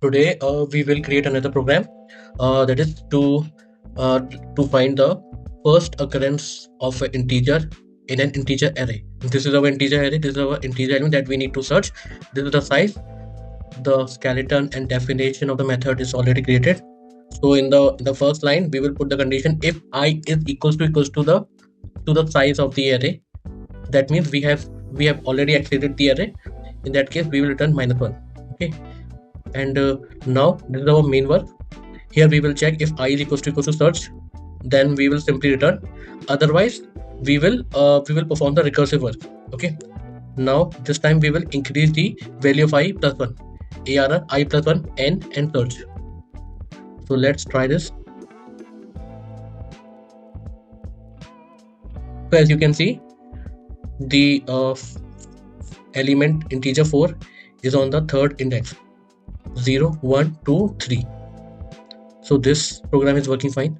Today we will create another program that is to find the first occurrence of an integer in an integer array. This is our integer array. This is our integer element that we need to search. This is the size. The skeleton and definition of the method is already created. So in the first line we will put the condition if I is equals to the size of the array. That means we have already accessed the array. In that case we will return -1. Okay, and now this is our main work. Here we will check if I is equals to search, then we will simply return. Otherwise we will perform the recursive work. Okay, now this time we will increase the value of I plus 1, arr I plus 1 n and search. So let's try this. So as you can see, the element integer 4 is on the third index, 0 1 2 3. So this program is working fine.